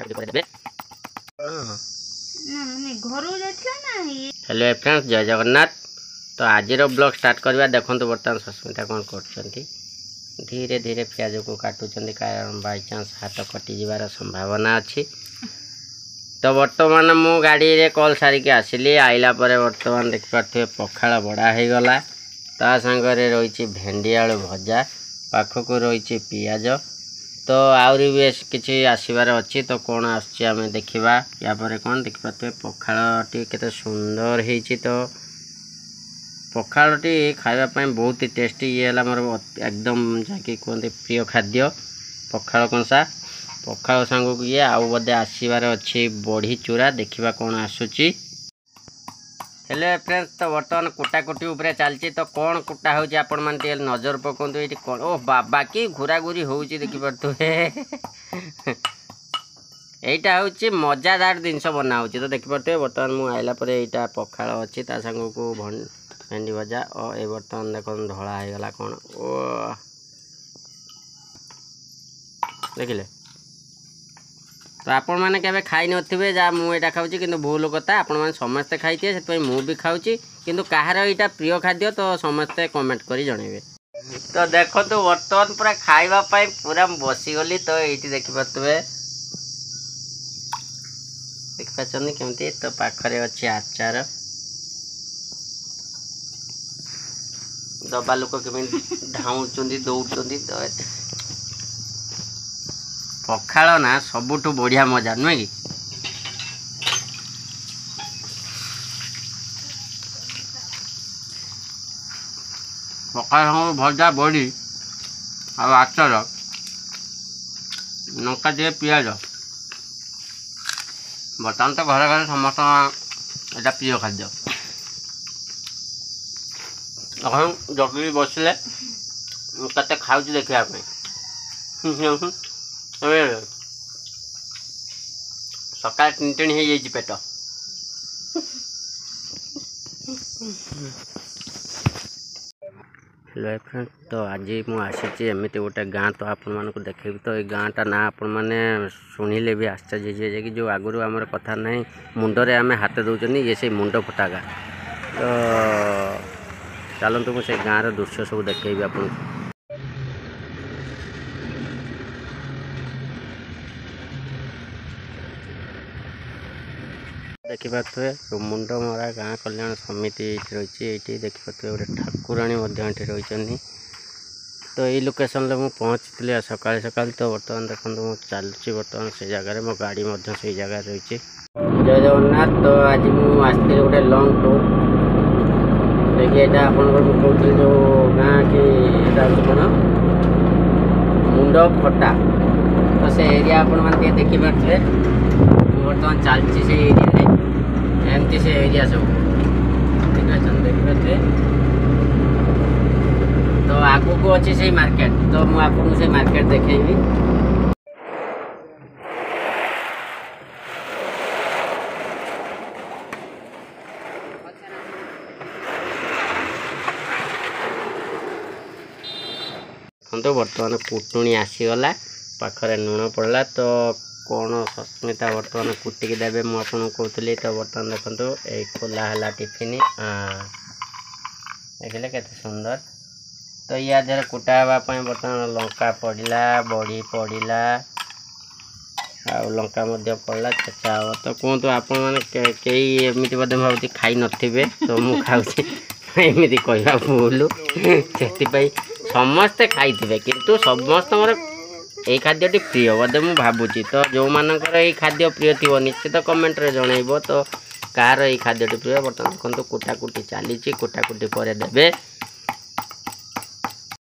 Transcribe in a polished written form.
Hello friends जय जगन्नाथ। तो आज ब्लॉग स्टार्ट करवा देखो बर्तमान सस्मिता कौन कर धीरे धीरे प्याज को काटुंट कारण बाई चांस हाथ कटिजार संभावना अच्छी। तो बर्तमान मु गाड़ी रे कल सारिक आसिली आइला पर बर्तमान देखिपे पखाड़ बड़ा हो गला ता सांगरे रही भेंडी आलू भजा पाखक रही पियाज। तो आहरी बेस किसी आसबार अच्छी तो कौन आम देखा यापर कौन देखिपे पखाड़ी केते सुंदर होती। तो पखाड़ी खावाई बहुत ही टेस्टी ये मोर एकदम जहाँकि कहते प्रिय खाद्य पखाड़ कंसा। पखाड़ सांग को ये आउ बोधे आसबार अच्छी बड़ी चूरा देखा कौन आसूची। हेलो फ्रेंड्स तो बर्तमान कुटाकुटी उपरे चलती। तो कौन कुटा होची आपण मान टे नजर पकाउंतु एठी कौन ओ बाबा की घुरा घुरी होची देखि परतुए एटा होची मजादार जिनस बना होची। तो देखि परतुए बर्तमान मु आइला परे एटा पखाळ अछि ता संग को भेंडी भजा और ए बर्तमान देखन धळा हो गला कौन ओ देखिले। तो आपण मैंने केबे खाई नथिबे जा मुझे खाऊँ कि भूल कथा आपण मैंने समस्ते खाई से मु भी खाऊँ किंतु कहार यहाँ प्रिय खाद्य तो समस्ते कमेंट करी जनइबे। तो देखो तो बर्तमान पूरा खाइबा पाई पूरा बसीगली। तो ये देखिपे देखिपार केमती तो पाखरे अच्छे आचार दबा लोक केमी धाउंट दौड़। तो पखाड़ ना सबुठु बढ़िया मजा नुहे कि पखाड़ भजा बड़ी आ आचार लंका टे पियाज बर्तमान तो घर घर समस्त यहाँ प्रिय खाद्य। जगि बसले कते खाऊ देखापी सकाल टिन हो पेट। हेलो फ्रेंड्स तो आज मुझे एमती गोटे गाँ तो आपण मानक देखेबी। तो ये गाँटा ना आपण मैंने शुणिले भी आश्चर्य है कि जो आगुरी आमर कथा ना मुंडरे आम हाथ दौरान ये से मुंड फटा गाँ। तो चलतु मुझे गाँव दृश्य सब देखेबी आपको। देखिपे मुंड मरा गाँ कल्याण समिति रही ये देखिपे गोटे ठाकुराणी रही। तो ये लोकेशन मुझे पहुँची सकाल सकाल। तो बर्तमान देखो मुझे चलुची बर्तमान से जगह मो गाड़ी से जगह रही। जय जगन्नाथ। तो आज मुझे गोटे लंग टूर देखिए यहाँ कहते जो गाँ कि कौन मुंड फटा। तो से एरिया आपने देखिपे बर्तमान चलती से एरिया एमती से एरिया सब देखिए। तो आगू को अच्छी से मार्केट तो मुझे से मार्केट देखेबी। तो बर्तमान कुटुणी आसीगला पाखरे लुण पड़ला। तो कौन सस्मिता बर्तमान कुटिकी देवे मुझे कहती। तो बर्तमान देखो ये खोला है टिफिन देखिले केते सुंदर। तो या देर कुटा हाँपाई बर्तमान लंका पड़ा बड़ी पड़ा आ लंका पड़ा चेचा हम। तो कहतु आपण मैंने कई एमती बोधे भावी खाई नथिबे। तो मु खाऊँगी कहवा भूल से समस्ते खाई किंतु समस्त यही खाद्यटी प्रिय बोधे मु भावुची। तो जो मानकर ये खाद्य प्रिय थी निश्चित कमेंट रे जनइब। तो कार ये खाद्यटी प्रिय बर्तमान देखो कुटाकुटी चली कुटाकुटी पर देवे